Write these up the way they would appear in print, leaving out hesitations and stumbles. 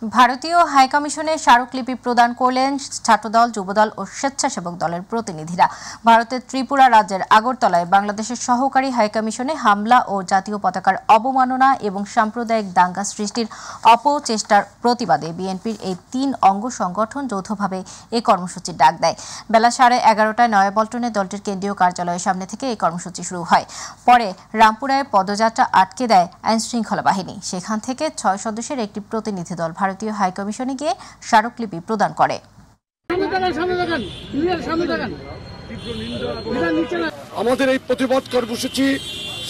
ভারতীয় হাইকমিশনে স্মারকলিপি প্রদান করলেন ছাত্রদল, যুবদল ও স্বেচ্ছাসেবক দলের প্রতিনিধিরা। ভারতের ত্রিপুরা রাজ্যের আগরতলায় বাংলাদেশের সহকারী হাইকমিশনে হামলা ও জাতীয় পতাকার অবমাননা এবং সাম্প্রদায়িক দাঙ্গা সৃষ্টির অপচেষ্টার প্রতিবাদে বিএনপির এই ৩ অঙ্গ সংগঠন যৌথভাবে এই কর্মসূচির ডাক দেয়। বেলা 11:30টায় নয়াপল্টনে দলটির কেন্দ্রীয় কার্যালয়ের সামনে থেকে এই কর্মসূচি শুরু হয়। পরে রামপুরায় পদযাত্রা আটকে দেয় আইনশৃঙ্খলা বাহিনী। সেখান থেকে ৬ সদস্যের একটি প্রতিনিধি দল ভারতীয় হাইকমিশনে গিয়ে স্মারকলিপি প্রদান করে। আমাদের এই প্রতিবাদ কর্মসূচি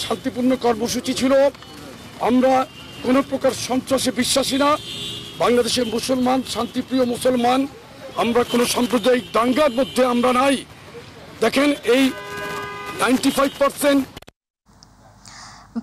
শান্তিপূর্ণ কর্মসূচি ছিল। আমরা কোনো প্রকার সন্ত্রাসে বিশ্বাসী না। বাংলাদেশের মুসলমান, শান্তিপ্রিয় মুসলমান, আমরা কোনো সাম্প্রদায়িক দাঙ্গার মধ্যে আমরা নাই। দেখেন, এই 95%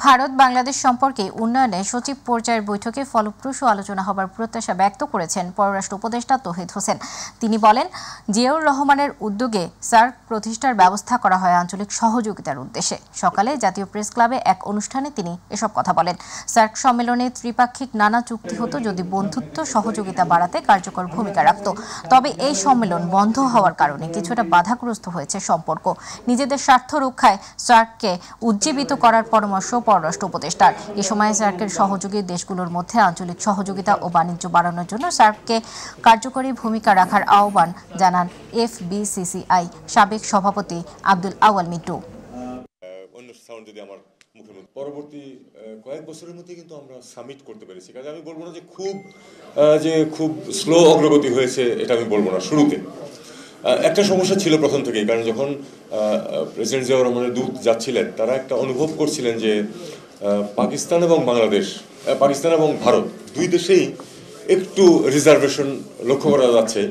ভারত বাংলাদেশ সম্পর্কে উন্নয়নে সচিব পর্যায়ের বৈঠকে ফলপ্রসূ আলোচনা হবার প্রত্যাশা ব্যক্ত করেছেন পররাষ্ট্র উপদেষ্টা তৌহিদ হোসেন। তিনি বলেন, জিয়াউর রহমানের উদ্যোগে সার্ক প্রতিষ্ঠার ব্যবস্থা করা হয় আঞ্চলিক সহযোগিতার উদ্দেশ্যে। সকালে জাতীয় প্রেস ক্লাবে এক অনুষ্ঠানে তিনি এসব কথা বলেন। সার্ক সম্মেলনে ত্রিপাক্ষিক নানা চুক্তি হতো যদি বন্ধুত্ব সহযোগিতা বাড়াতে কার্যকর ভূমিকা রাখত। তবে এই সম্মেলন বন্ধ হওয়ার কারণে কিছুটা বাধাগ্রস্ত হয়েছে সম্পর্ক। নিজেদের স্বার্থ রক্ষায় সার্ককে উজ্জীবিত করার পরামর্শ পররাষ্ট্র উপদেষ্টার। এ সময় সার্কের সহযোগী দেশগুলোর মধ্যে আঞ্চলিক সহযোগিতা ও বাণিজ্য বাড়ানোর জন্য সার্ককে কার্যকরী ভূমিকা রাখার আহ্বান জানান এফবিসিসিআই সাবেক সভাপতি আব্দুল আওয়াল মিন্টু। পরবর্তী কয়েক বছরের মধ্যে কিন্তু আমরা সামিট করতে পেরেছি। কাজে আমি বলবো না যে খুব স্লো অগ্রগতি হয়েছে, এটা আমি বলবো না। শুরুতে একটা সমস্যা ছিল প্রথম থেকেই, কারণ যখন প্রেসিডেন্ট জিয়াউর রহমানের দূত যাচ্ছিলেন, তারা একটা অনুভব করছিলেন যে পাকিস্তান এবং বাংলাদেশ, পাকিস্তান এবং ভারত দুই দেশেই একটু রিজার্ভেশন লক্ষ্য করা যাচ্ছে।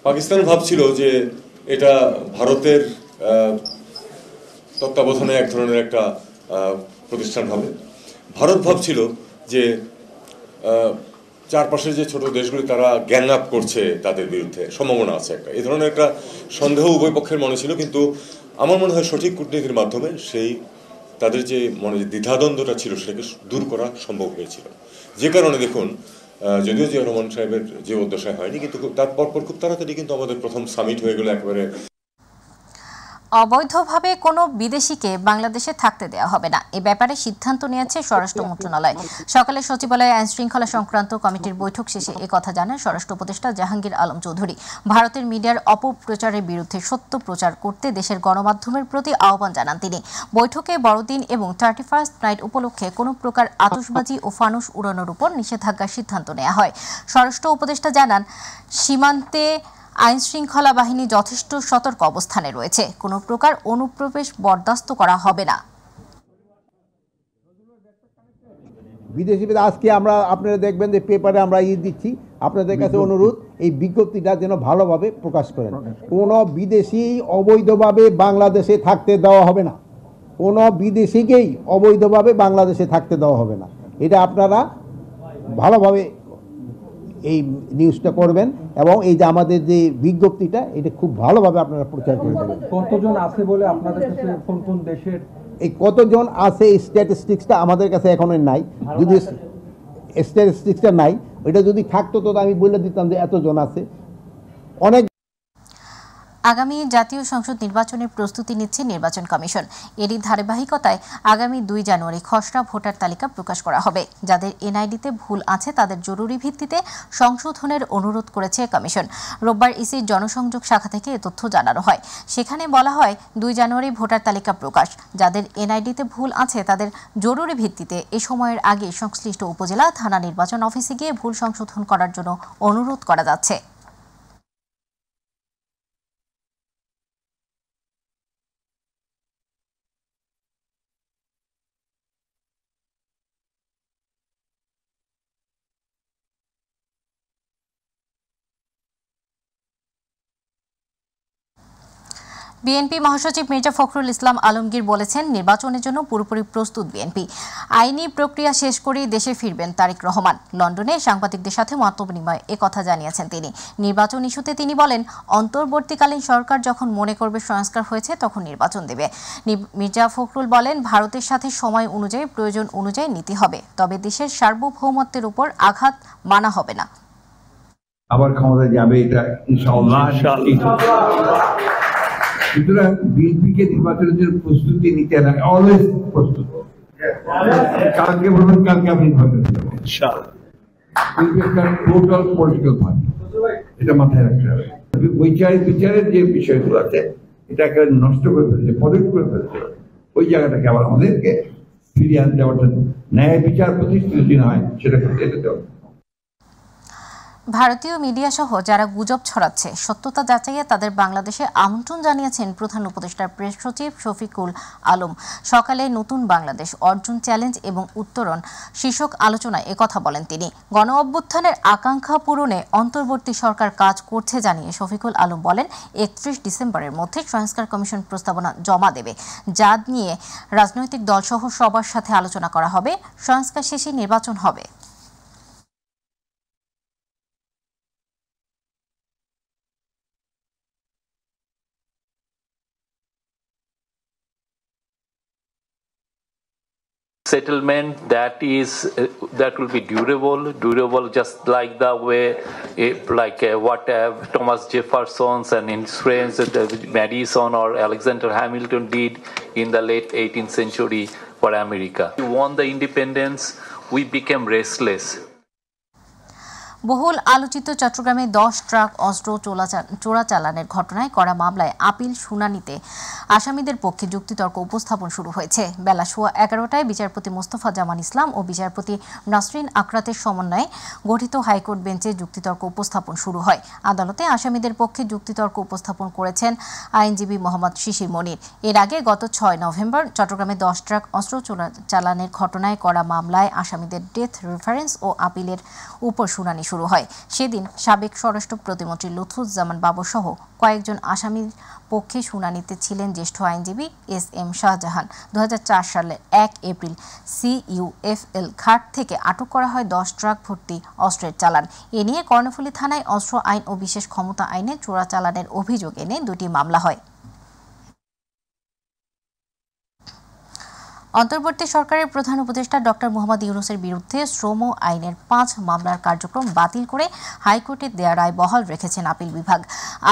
পাকিস্তান ভাবছিল যে এটা ভারতের তত্ত্বাবধানে এক ধরনের একটা প্রতিষ্ঠান হবে। ভারত ভাবছিল যে চারপাশের যে ছোট দেশগুলি তারা গ্যাং আপ করছে, তাদের বিরুদ্ধে সম্ভাবনা আছে একটা, এই ধরনের একটা সন্দেহ উভয় পক্ষের মনে ছিল। কিন্তু আমার মনে হয় সঠিক কূটনীতির মাধ্যমে সেই তাদের যে মনে যে দ্বিধাদ্বন্দ্বটা ছিল সেটাকে দূর করা সম্ভব হয়েছিল। যে কারণে দেখুন, যদিও জিয়াউর রহমান সাহেবের যে উদ্দেশ্যয় হয়নি, কিন্তু তারপর খুব তাড়াতাড়ি কিন্তু আমাদের প্রথম সামিট হয়ে গেল একেবারে। অবৈধভাবে কোনো বিদেশিকে বাংলাদেশে থাকতে দেওয়া হবে না, এ ব্যাপারে সিদ্ধান্ত নিয়েছে স্বরাষ্ট্র মন্ত্রণালয়। সকালে সচিবালয়ে আইন শৃঙ্খলা সংক্রান্ত কমিটির বৈঠক শেষে একথা জানান স্বরাষ্ট্র উপদেষ্টা জাহাঙ্গীর আলম চৌধুরী। ভারতের মিডিয়ার অপপ্রচারের বিরুদ্ধে সত্য প্রচার করতে দেশের গণমাধ্যমের প্রতি আহ্বান জানান তিনি। বৈঠকে বড়দিন এবং 31st নাইট উপলক্ষে কোনো প্রকার আতশবাজি ও ফানুস উড়ানোর উপর নিষেধাজ্ঞার সিদ্ধান্ত নেওয়া হয়। স্বরাষ্ট্র উপদেষ্টা জানান, সীমান্তে আইন শৃঙ্খলা বাহিনী যথেষ্ট সতর্ক অবস্থানে রয়েছে, কোনো প্রকার অনুপ্রবেশ বরদাস্ত করা হবে না। বিদেশি আজকে আমরা আপনারা দেখবেন যে পেপারে আমরা দিচ্ছি, আপনাদের কাছে অনুরোধ এই বিজ্ঞপ্তিটা যেন ভালোভাবে প্রকাশ করেন। কোনো বিদেশি অবৈধভাবে বাংলাদেশে থাকতে দেওয়া হবে না, কোনো বিদেশিকেই অবৈধভাবে বাংলাদেশে থাকতে দেওয়া হবে না। এটা আপনারা ভালোভাবে এই নিউজটা করবেন এবং এই যে আমাদের যে বিজ্ঞপ্তিটা এটা খুব ভালোভাবে আপনারা প্রচার করে দেবেন। কতজন আছে বলে আপনাদের কাছে, কোন কোন দেশের এই কতজন আছে এই স্ট্যাটিস্টিক্সটা আমাদের কাছে এখনো নাই। যদি স্ট্যাটিস্টিক্সটা নাই, ওইটা যদি থাকতো তো আমি বলে দিতাম যে এতজন আছে। অনেক আগামী জাতীয় সংসদ নির্বাচনের প্রস্তুতি নিচ্ছে নির্বাচন কমিশন। এরই ধারাবাহিকতায় আগামী 2 জানুয়ারি খসড়া ভোটার তালিকা প্রকাশ করা হবে। যাদের এনআইডিতে ভুল আছে তাদের জরুরি ভিত্তিতে সংশোধনের অনুরোধ করেছে কমিশন। রোববার ইসির জনসংযোগ শাখা থেকে এ তথ্য জানানো হয়। সেখানে বলা হয়, 2 জানুয়ারি ভোটার তালিকা প্রকাশ। যাদের এনআইডিতে ভুল আছে তাদের জরুরি ভিত্তিতে এ সময়ের আগে সংশ্লিষ্ট উপজেলা থানা নির্বাচন অফিসে গিয়ে ভুল সংশোধন করার জন্য অনুরোধ করা যাচ্ছে। বিএনপি মহাসচিব মির্জা ফখরুল ইসলাম আলমগীর বলেছেন, নির্বাচনের জন্য পুরোপুরি প্রস্তুত বিএনপি। আইনি প্রক্রিয়া শেষ করেই দেশে ফিরবেন তারেক রহমান। লন্ডনে সাংবাদিকদের সাথে মতবিনিময়ে একথা জানিয়েছেন তিনি। নির্বাচন ইস্যুতে তিনি বলেন, অন্তর্বর্তীকালীন সরকার যখন মনে করবে সংস্কার হয়েছে তখন নির্বাচন দেবে। মির্জা ফখরুল বলেন, ভারতের সাথে সময় অনুযায়ী প্রয়োজন অনুযায়ী নীতি হবে, তবে দেশের সার্বভৌমত্বের উপর আঘাত মানা হবে না। আবার ক্ষমতা যাবে এটা ইনশাআল্লাহ। সুতরাং বিএনপিকে নির্বাচনের জন্য প্রস্তুতি নিতে হবে, অলওয়েজ প্রস্তুত। কালকে বলবেন, কালকে আপনি নির্বাচন করবেন ইনশাআল্লাহ। একটা টোটাল পলিটিক্যাল পার্টি, এটা মাথায় রাখতে হবে। বিচারের যে বিষয়গুলো আছে এটাকে নষ্ট করে ফেলছে, পলিট করে ফেলছে, ওই জায়গাটাকে আবার আমাদেরকে ফিরিয়ে আনতে হবে। ন্যায় বিচার প্রতিষ্ঠিত যদি হয় সেটা করতে যেতে হবে। ভারতীয় মিডিয়া সহ যারা গুজব ছড়াচ্ছে, সত্যতা যাচাইয়ে তাদের বাংলাদেশে আমন্ত্রণ জানিয়েছেন প্রধান উপদেষ্টার প্রেস সচিব শফিকুল আলম। সকালে নতুন বাংলাদেশ অর্জন চ্যালেঞ্জ এবং উত্তরণ শীর্ষক আলোচনায় একথা বলেন তিনি। গণ অভ্যুত্থানের আকাঙ্ক্ষা পূরণে অন্তর্বর্তী সরকার কাজ করছে জানিয়ে শফিকুল আলম বলেন, 31 ডিসেম্বরের মধ্যে সংস্কার কমিশন প্রস্তাবনা জমা দেবে, যা নিয়ে রাজনৈতিক দলসহ সবার সাথে আলোচনা করা হবে। সংস্কার শেষে নির্বাচন হবে। Settlement that will be durable, just like the way what Thomas Jefferson and his friends Madison or Alexander Hamilton did in the late 18th century for America. We won the independence, we became restless. বহুল আলোচিত চট্টগ্রামে 10 truck অস্ত্র চোরাচালানের ঘটনায় করা মামলায় appeal শুনানিতে আসামিদের পক্ষে যুক্তিতর্ক উপস্থাপন শুরু হয়েছে। বেলা 11:15টায় বিচারপতি মোস্তফা জামান ইসলাম ও বিচারপতি নাসরিন আকরাতের সমন্বয়ে গঠিত হাইকোর্ট বেঞ্চে যুক্তিতর্ক উপস্থাপন শুরু হয়। আদালতে আসামিদের পক্ষে যুক্তিতর্ক উপস্থাপন করেছেন আইনজীবী মোহাম্মদ শিশির মনির। এর আগে গত 6 নভেম্বর চট্টগ্রামে 10 ট্রাক অস্ত্র চোরাচালানের ঘটনায় করা মামলায় আসামিদের ডেথ রেফারেন্স ও আপিলের উপর শুনানি শুরু হয়। সেদিন সাবেক স্বরাষ্ট্র প্রতিমন্ত্রী লুৎফুজ্জামান বাবু সহ কয়েকজন আসামির পক্ষে শুনানিতে ছিলেন জ্যেষ্ঠ আইনজীবী এস.এম. শাহজাহান। 2004 সালের 1 এপ্রিল CUFL ঘাট থেকে আটক করা হয় 10 ট্রাক ভর্তি অস্ত্রের চালান। এ নিয়ে কর্ণফুলী থানায় অস্ত্র আইন ও বিশেষ ক্ষমতা আইনে চোরাচালানের অভিযোগ এনে 2টি মামলা হয়। অন্তর্বর্তী সরকারের প্রধান উপদেষ্টা ডক্টর মোহাম্মদ ইউনূসের বিরুদ্ধে শ্রম আইনের 5 মামলার কার্যক্রম বাতিল করে হাইকোর্টের দেয়া রায় বহাল রেখেছেন আপিল বিভাগ।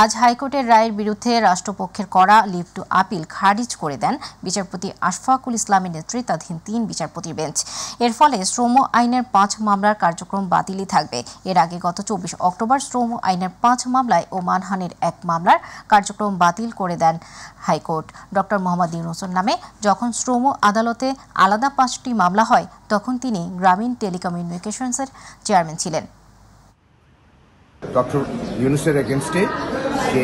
আজ হাইকোর্টের রায়ের বিরুদ্ধে রাষ্ট্রপক্ষের করা লিভ টু আপিল খারিজ করে দেন বিচারপতি আশফাকুল ইসলামের নেতৃত্বাধীন 3 বিচারপতির বেঞ্চ। এর ফলে শ্রম আইনের 5 মামলার কার্যক্রম বাতিলই থাকবে। এর আগে গত 24 অক্টোবর শ্রম আইনের 5 মামলায় ও মানহানির 1 মামলার কার্যক্রম বাতিল করে দেন হাইকোর্ট। ডক্টর মোহাম্মদ ইউনূসের নামে যখন শ্রম আদালতে আলাদা 5টি মামলা হয়, তখন তিনি গ্রামীণ টেলিকমিউনিকেশনসের চেয়ারম্যান ছিলেন। ডক্টর ইউনূসের এগেনস্টে যে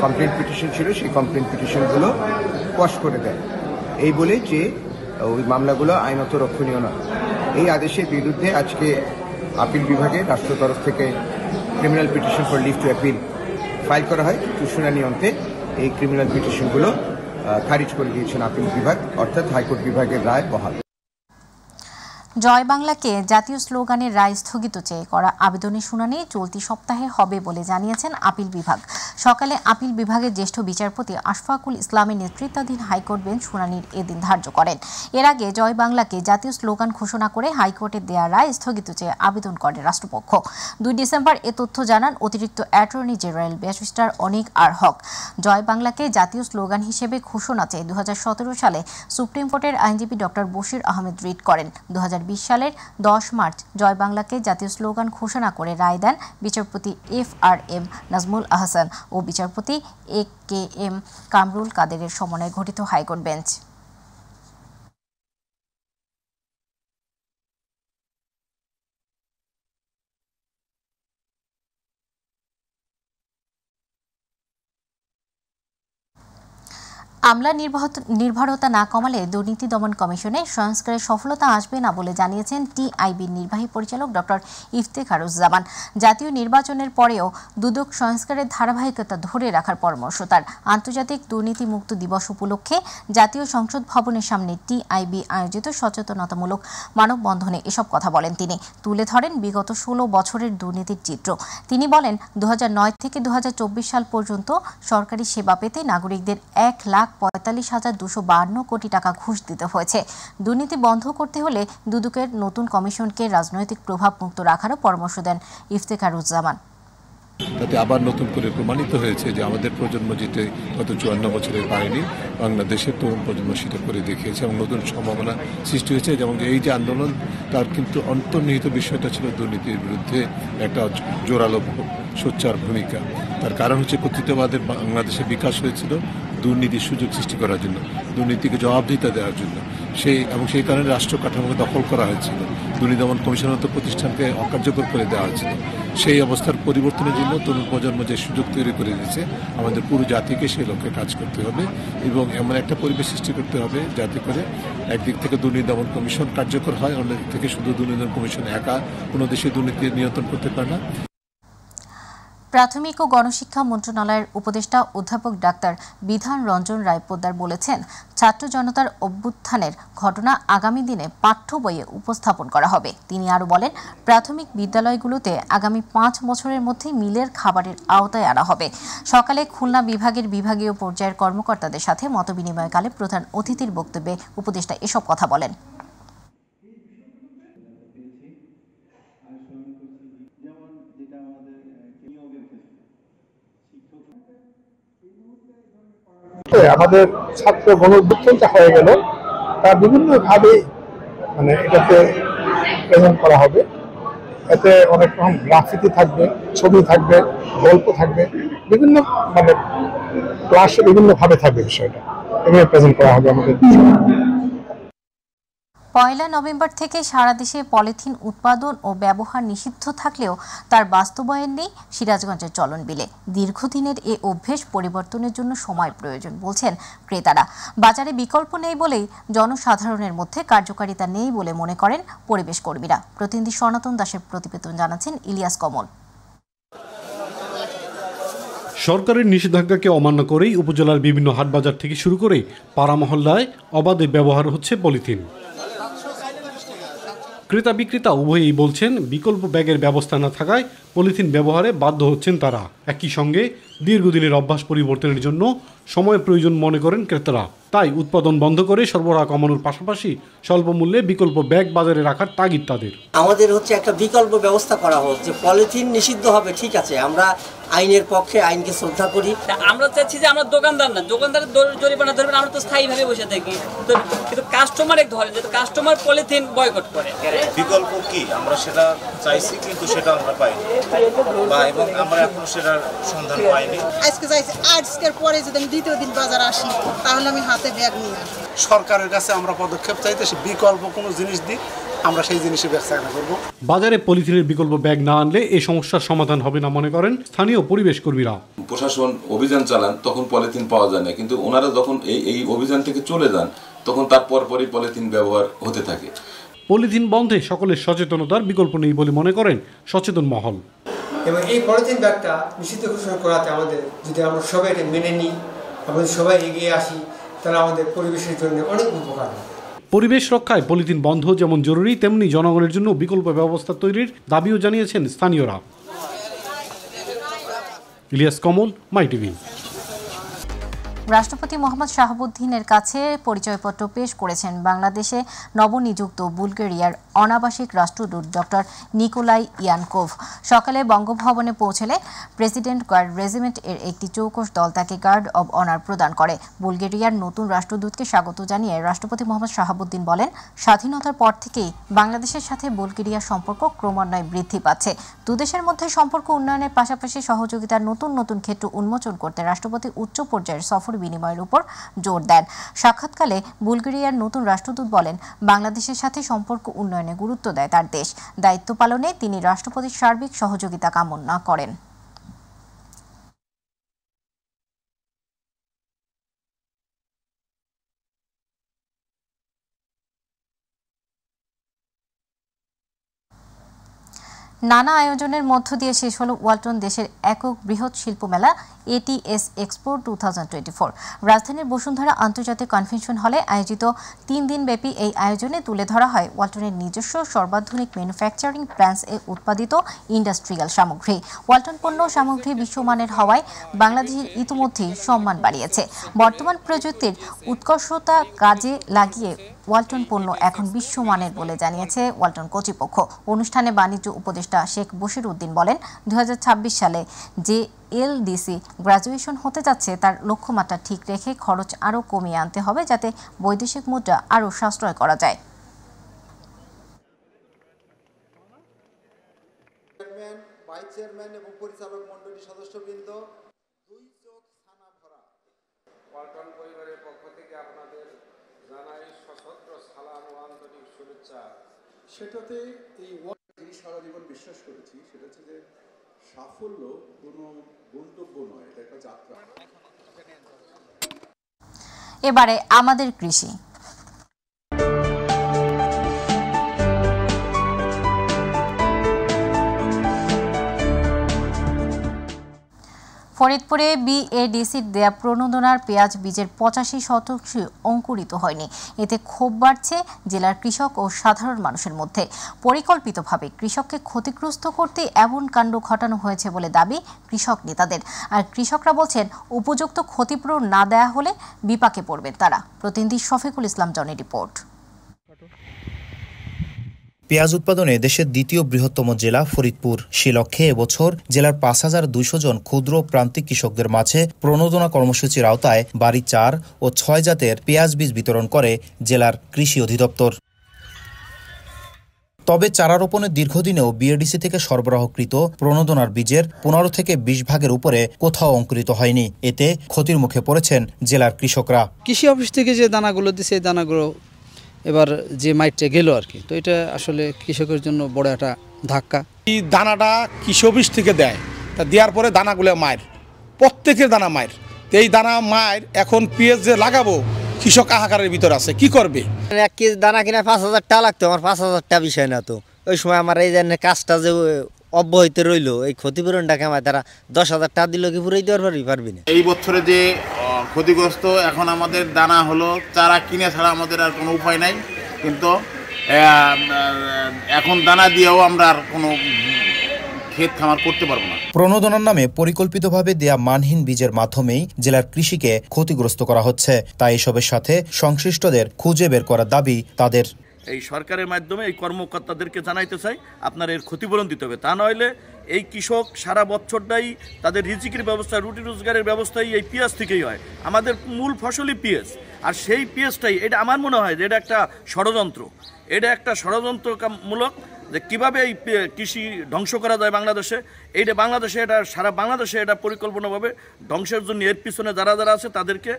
কমপ্লেন্ট পিটিশন ছিল সেই কমপ্লেন্ট পিটিশনগুলো কোয়াশ করে দেয়, এই বলে যে ওই মামলাগুলো আইনত রক্ষণীয় নয়। এই আদেশের বিরুদ্ধে আজকে আপিল বিভাগে রাষ্ট্র তরফ থেকে criminal petition for leave to appeal file করা হয়। শুনানি অন্তে এই ক্রিমিনাল পিটিশনগুলো খারিজ করে দিয়েছেন আপিল বিভাগ, অর্থাৎ হাইকোর্ট বিভাগের রায় বহাল। জয় বাংলাকে জাতীয় স্লোগানের রায় স্থগিত চেয়ে করা আবেদনের শুনানি চলতি সপ্তাহে হবে বলে জানিয়েছেন আপিল বিভাগ। সকালে আপিল বিভাগের জ্যেষ্ঠ বিচারপতি আশফাকুল ইসলামের নেতৃত্বাধীন হাইকোর্ট বেঞ্চ শুনানির এদিন ধার্য করেন। এর আগে জয় বাংলাকে জাতীয় স্লোগান ঘোষণা করে হাইকোর্টের দেয়া রায় স্থগিত চেয়ে আবেদন করে রাষ্ট্রপক্ষ। 2 ডিসেম্বর এ তথ্য জানান অতিরিক্ত অ্যাটর্নি জেনারেল ব্যারিস্টার অনিক আর হক। জয় বাংলাকে জাতীয় স্লোগান হিসেবে ঘোষণা চেয়ে 2017 সালে সুপ্রিম কোর্টের আইনজীবী ডক্টর বশির আহমেদ রিট করেন। 2020 সালের 10 মার্চ জয় বাংলাকে জাতীয় স্লোগান ঘোষণা করে রায় দেন বিচারপতি FRM নাজমুল আহসান ও বিচারপতি AKM কামরুল কাদেরের সমন্বয়ে গঠিত হাইকোর্ট বেঞ্চ। আমলা নির্ভরতা না কমালে দুর্নীতি দমন কমিশনে সংস্কারের সফলতা আসবে না বলে জানিয়েছেন টিআইবির নির্বাহী পরিচালক ডক্টর ইফতেখারুজ্জামান। জাতীয় নির্বাচনের পরেও দুদক সংস্কারের ধারাবাহিকতা ধরে রাখার পরামর্শ তার। আন্তর্জাতিক দুর্নীতি মুক্ত দিবস উপলক্ষে জাতীয় সংসদ ভবনের সামনে টিআইবি আয়োজিত সচেতনতামূলক মানববন্ধনে এসব কথা বলেন তিনি। তুলে ধরেন বিগত 16 বছরের দুর্নীতির চিত্র। তিনি বলেন 2009 থেকে 2024 সাল পর্যন্ত সরকারি সেবা পেতে নাগরিকদের 1,45,252 কোটি টাকা ঘুষ দিতে হয়েছে। দুর্নীতি বন্ধ করতে হলে দুদকের নতুন কমিশনকে রাজনৈতিক প্রভাব মুক্ত রাখারও পরামর্শ দেন ইফতেখারুজ্জামান। তাতে আবার নতুন করে প্রমাণিত হয়েছে যে আমাদের প্রজন্ম যেটা গত 54 বছরে পারেনি, বাংলাদেশের তরুণ প্রজন্ম সেটা করে দেখিয়েছে এবং নতুন সম্ভাবনা সৃষ্টি হয়েছে। যেমন এই যে আন্দোলন, তার কিন্তু অন্তর্নিহিত বিষয়টা ছিল দুর্নীতির বিরুদ্ধে একটা জোরালো সোচ্চার ভূমিকা। তার কারণ হচ্ছে কর্তৃত্ববাদের বাংলাদেশে বিকাশ হয়েছিল দুর্নীতির সুযোগ সৃষ্টি করার জন্য, দুর্নীতিকে জবাবদিহিতা দেওয়ার জন্য। সেই কারণে রাষ্ট্র কাঠামোকে দখল করা হয়েছিল, দুর্নীতি দমন কমিশনের মতো প্রতিষ্ঠানকে অকার্যকর করে দেওয়া হয়েছিল। সেই অবস্থার পরিবর্তনের জন্য তরুণ প্রজন্ম যে সুযোগ তৈরি করে দিয়েছে, আমাদের পুরো জাতিকে সেই লক্ষ্যে কাজ করতে হবে এবং এমন একটা পরিবেশ সৃষ্টি করতে হবে যাতে করে একদিক থেকে দুর্নীতি দমন কমিশন কার্যকর হয়, অন্যদিক থেকে শুধু দুর্নীতি দমন কমিশন একা কোনো দেশে দুর্নীতি নিয়ন্ত্রণ করতে পারে না। প্রাথমিক ও গণশিক্ষা মন্ত্রণালয়ের উপদেষ্টা অধ্যাপক ডাক্তার বিধান রঞ্জন রায় পোদ্দার বলেছেন, ছাত্র জনতার অভ্যুত্থানের ঘটনা আগামী দিনে পাঠ্য বইয়ে উপস্থাপন করা হবে। তিনি আরও বলেন, প্রাথমিক বিদ্যালয়গুলোতে আগামী 5 বছরের মধ্যে মিলের খাবারের আওতায় আনা হবে। সকালে খুলনা বিভাগের বিভাগীয় পর্যায়ের কর্মকর্তাদের সাথে মতবিনিময়কালে প্রধান অতিথির বক্তব্যে উপদেষ্টা এসব কথা বলেন। আমাদের ছাত্র গণঅভ্যুত্থানটা হয়ে গেল, তা বিভিন্নভাবে এটাতে প্রেজেন্ট করা হবে। এতে অনেক রকম গ্রাফিতি থাকবে, ছবি থাকবে, গল্প থাকবে, বিভিন্ন ক্লাসে বিভিন্নভাবে থাকবে বিষয়টা, এভাবে প্রেজেন্ট করা হবে আমাদের। 1 নভেম্বর থেকে সারা দেশে পলিথিন উৎপাদন ও ব্যবহার নিষিদ্ধ থাকলেও তার বাস্তবায়ন নেই সিরাজগঞ্জের চলন বিলে। দীর্ঘদিনের এ অভ্যেস পরিবর্তনের জন্য সময় প্রয়োজন বলছেন ক্রেতারা। বাজারে বিকল্প নেই বলেই জনসাধারণের মধ্যে কার্যকারিতা নেই বলে মনে করেন পরিবেশ কর্মীরা। প্রতিনিধি সনাতন দাসের প্রতিবেদন জানাচ্ছেন ইলিয়াস কমল। সরকারের নিষেধাজ্ঞাকে অমান্য করেই উপজেলার বিভিন্ন হাটবাজার থেকে শুরু করে পাড়া মহল্লায় অবাধে ব্যবহার হচ্ছে পলিথিন। ক্রেতা বিক্রেতা উভয়েই বলছেন, বিকল্প ব্যাগের ব্যবস্থা না থাকায় পলিথিন ব্যবহারে বাধ্য হচ্ছেন তারা। একই সঙ্গে দীর্ঘদিনের অভ্যাস পরিবর্তনের জন্য সময় প্রয়োজন মনে করেন ক্রেতারা। তাই উৎপাদন বন্ধ করে সরবরাহ কমানোর পাশাপাশি স্বল্প মূল্যে বিকল্প ব্যাগ বাজারে রাখার তাগিদ তাদের। আমাদের একটা বিকল্প ব্যবস্থা করা হোক, যে পলিথিন নিষিদ্ধ হবে, ঠিক আছে, আমরা আইনের পক্ষে, আইনকে শ্রদ্ধা করি। আমরা চাচ্ছি যে আমরা দোকানদার না, দোকানদারের জরিমানা ধরবেন, আমরা তো স্থায়ীভাবে বসে থাকি, কিন্তু কাস্টমার ধরে যে কাস্টমার পলিথিন বয়কট করে। বিকল্প কি আমরা সেটা চাইছি, কিন্তু সেটা আমরা পাইনি এবং আমরা এখনো সেটার সন্ধান পাইনি। আজকের পরে যদি আমি দ্বিতীয় দিন বাজার আসি, তাহলে আমি হাতে ব্যাগ নিয়ে আসি। সরকারের কাছে আমরা পদক্ষেপ চাইতেছি, বিকল্প কোনো জিনিস দিই, আমরা সেই জিনিসে ব্যবসা করব। বাজারে পলিথিনের বিকল্প ব্যাগ না আনলে এই সমস্যার সমাধান হবে না মনে করেন স্থানীয় পরিবেশ কর্মীরা। প্রশাসন অভিযান চালান, তখন পলিথিন পাওয়া যায় না, কিন্তু ওনারা যখন এই অভিযান থেকে চলে যান, তখন তার পরপরই পলিথিন ব্যবহার হতে থাকে। পলিথিন বন্ধে সকলের সচেতনতার বিকল্প নেই বলে মনে করেন সচেতন মহল। এবং এই পলিথিন ব্যাগটা নিষিদ্ধ ঘোষণা করাতে আমাদের, যদি আমরা সবাই এটা মেনে নিই, আমরা সবাই এগিয়ে আসি, তাহলে আমাদের পরিবেশের জন্য অনেক উপকার হবে। পরিবেশ রক্ষায় পলিথিন বন্ধ যেমন জরুরি, তেমনি জনগণের জন্য বিকল্প ব্যবস্থা তৈরির দাবিও জানিয়েছেন স্থানীয়রা। ইলিয়াস কমল, মাই টিভি। রাষ্ট্রপতি মোহাম্মদ শাহাবুদ্দিনের কাছে পরিচয়পত্র পেশ করেছেন বাংলাদেশে নবনিযুক্ত বুলগেরিয়ার অনাবাসিক রাষ্ট্রদূত ডক্টর নিকোলাই ইয়ানকোভ। সকালে বঙ্গভবনে পৌঁছলে প্রেসিডেন্ট গার্ড রেজিমেন্ট এর একটি চৌকস দল তাকে গার্ড অব অনার প্রদান করে। বুলগেরিয়ার নতুন রাষ্ট্রদূতকে স্বাগত জানিয়ে রাষ্ট্রপতি মোহাম্মদ শাহাবুদ্দিন বলেন, স্বাধীনতার পর থেকেই বাংলাদেশের সাথে বুলগেরিয়ার সম্পর্ক ক্রমান্বয়ে বৃদ্ধি পাচ্ছে। দুদেশের মধ্যে সম্পর্ক উন্নয়নের পাশাপাশি সহযোগিতার নতুন নতুন ক্ষেত্র উন্মোচন করতে রাষ্ট্রপতি উচ্চ পর্যায়ের সফর বিনিময়ের উপর জোর দেন। সাক্ষাৎকালে বুলগেরিয়ার নতুন রাষ্ট্রদূত বলেন, বাংলাদেশের সাথে সম্পর্ক উন্নয়নে গুরুত্ব দেয় তার দেশ। দায়িত্ব পালনে তিনি রাষ্ট্রপতির সার্বিক সহযোগিতা কামনা করেন। নানা আয়োজনের মধ্য দিয়ে শেষ হলো ওয়ালটন দেশের একক বৃহৎ শিল্প মেলা ATS এক্সপো 2024। রাজধানীর বসুন্ধরা আন্তর্জাতিক কনভেনশন হলে আয়োজিত 3 দিনব্যাপী এই আয়োজনে তুলে ধরা হয় ওয়ালটনের নিজস্ব সর্বাধুনিক ম্যানুফ্যাকচারিং ব্র্যান্ডস এ উৎপাদিত ইন্ডাস্ট্রিয়াল সামগ্রী। ওয়ালটন পণ্য সামগ্রী বিশ্বমানের হওয়ায় বাংলাদেশের ইতিমধ্যেই সম্মান বাড়িয়েছে। বর্তমান প্রযুক্তির উৎকর্ষতা কাজে লাগিয়ে ওয়ালটন পণ্য এখন বিশ্বমানের বলে জানিয়েছে ওয়ালটন কর্তৃপক্ষ। অনুষ্ঠানে বাণিজ্য উপদেষ্টা শেখ বশির উদ্দিন বলেন, 2026 সালে যে LDC গ্রাজুয়েশন হতে যাচ্ছে তার লক্ষ্যমাত্রা ঠিক রেখে খরচ আরও কমিয়ে আনতে হবে, যাতে বৈদেশিক মুদ্রা আরও সাশ্রয় করা যায়। চেয়ারম্যান, ভাইস চেয়ারম্যান এবং পরিচালক মণ্ডলী সদস্যবৃন্দ, দুই চোখ ছানা ভরা ওয়ালটন পরিবারের পক্ষ থেকে আপনাদের জানাই সশস্ত্র সালাম ও আন্তরিক শুভেচ্ছা। সেটাতে এই জিনিস সারা জীবন বিশ্বাস করেছি, সেটা হচ্ছে যে সাফল্য কোনো গন্তব্য নয়, এটা একটা যাত্রা। এবারে আমাদের কৃষি। ফরিদপুরে বিএডিসির দেয়া প্রণোদনার পেঁয়াজ বীজের 85% অঙ্কুরিত হয়নি। এতে ক্ষোভ বাড়ছে জেলার কৃষক ও সাধারণ মানুষের মধ্যে। পরিকল্পিতভাবে কৃষককে ক্ষতিগ্রস্ত করতে এমন কাণ্ড ঘটানো হয়েছে বলে দাবি কৃষক নেতাদের। আর কৃষকরা বলছেন, উপযুক্ত ক্ষতিপূরণ না দেয়া হলে বিপাকে পড়বেন তারা। প্রতিনিধি শফিকুল ইসলাম জনের রিপোর্ট। পেঁয়াজ উৎপাদনে দেশের দ্বিতীয় বৃহত্তম জেলা ফরিদপুর। সে লক্ষ্যে এবছর জেলার 5200 জন ক্ষুদ্র প্রান্তিক কৃষকদের মাঝে প্রণোদনা কর্মসূচির আওতায় বাড়ি 4 ও 6 জাতের পেঁয়াজ বীজ বিতরণ করে জেলার কৃষি অধিদপ্তর। তবে চারা রোপণের দীর্ঘদিনেও বিএডিসি থেকে সরবরাহকৃত প্রণোদনার বীজের 15 থেকে 20 ভাগের উপরে কোথাও অঙ্কুরিত হয়নি। এতে ক্ষতির মুখে পড়েছেন জেলার কৃষকরা। কৃষি অফিস থেকে যে দানাগুলো দিচ্ছে, এই দানাগুলো এবার যে মাইটটা গেল আর কি, তো এটা আসলে কৃষকের জন্য বড় একটা ধাক্কা। এই দানাটা কৃষি অফিস থেকে দেয়, তা দেওয়ার পরে দানাগুলো মায়ের, প্রত্যেকের দানা মায়ের। এই দানা মায়ের এখন পেঁয়াজ যে লাগাবো, কৃষক হাহাকারের ভিতর আছে, কি করবে? 1 কেজি দানা কিনা 5000 টাকা লাগতো, আমার 5000 টাকা বিষয় না তো। ওই সময় আমার এই যে কাজটা যে অব্যাহত রইলো, এই ক্ষতিপূরণটাকে আমার তারা 10,000 টাকা দিল কি পুরোই দেওয়ার পারবি না। এই বছরে যে ক্ষতিগ্রস্ত, এখন আমাদের দানা হলো চারা কিনে ছাড়া আমাদের আর কোনো উপায় নাই, কিন্তু এখন দানা দিয়েও আমরা আর কোনো ক্ষেত খামার করতে পারবো না। প্রণোদনার নামে পরিকল্পিতভাবে দেয়া মানহীন বীজের মাধ্যমেই জেলার কৃষিকে ক্ষতিগ্রস্ত করা হচ্ছে। তাই এসবের সাথে সংশ্লিষ্টদের খুঁজে বের করার দাবি তাদের। এই সরকারের মাধ্যমে এই কর্মকর্তাদেরকে জানাইতে চাই, আপনার এর ক্ষতিপূরণ দিতে হবে। তা নইলে এই কৃষক সারা বছরটাই তাদের রিজিকের ব্যবস্থা, রুটি রোজগারের ব্যবস্থাই এই পেঁয়াজ থেকেই হয়। আমাদের মূল ফসলই পেঁয়াজ, আর সেই পেঁয়াজটাই, এটা আমার মনে হয় যে এটা একটা ষড়যন্ত্র। এটা একটা ষড়যন্ত্রমূলক যে কীভাবে এই কৃষি ধ্বংস করা যায় বাংলাদেশে। এইটা বাংলাদেশে, এটা সারা বাংলাদেশে এটা পরিকল্পনাভাবে ধ্বংসের জন্য এর পিছনে যারা যারা আছে তাদেরকে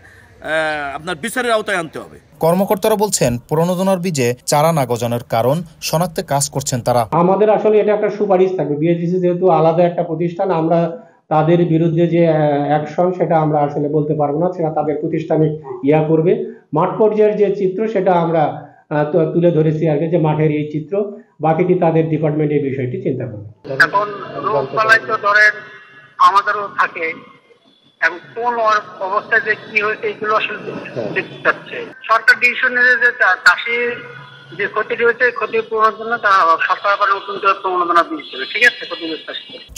আপনার বিচারের আওতায় আনতে হবে। কর্মকর্তারা বলছেন, প্রণোদনার বীজে চারা না গজানোর কারণ শনাক্তে কাজ করছেন তারা। আমাদের আসলে এটা একটা সুপারিশ থাকবে। বিএডিসি যেহেতু আলাদা একটা প্রতিষ্ঠান, আমরা তাদের বিরুদ্ধে যে অ্যাকশন সেটা আমরা আসলে বলতে পারবো না, সেটা তাদের প্রতিষ্ঠানিক করবে। মাঠ পর্যায়ের যে চিত্র সেটা আমরা তুলে ধরেছি আর কি, যে মাঠের এই চিত্র, বাকিটি তাদের ডিপার্টমেন্ট এই বিষয়টি চিন্তা করবে। এখন রোগবালাই তো ধরেন আমাদেরও থাকে, এবং কোন অবস্থায় যে কি হয়েছে এগুলো আসলে দেখতে চাচ্ছে। সরকার ডিসিশন নিয়ে যে চাষির যে ক্ষতিটি হয়েছে, ক্ষতিপূরণের জন্য সরকার আবার নতুন করে প্রণোদনা দিয়েছে, ঠিক আছে?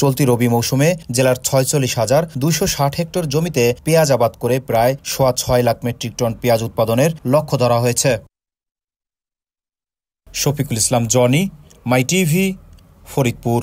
চলতি রবি মৌসুমে জেলার 46,260 হেক্টর জমিতে পেঁয়াজ আবাদ করে প্রায় 6.25 লাখ মেট্রিক টন পেঁয়াজ উৎপাদনের লক্ষ্য ধরা হয়েছে। শফিকুল ইসলাম জনি, মাই টিভি, ফরিদপুর।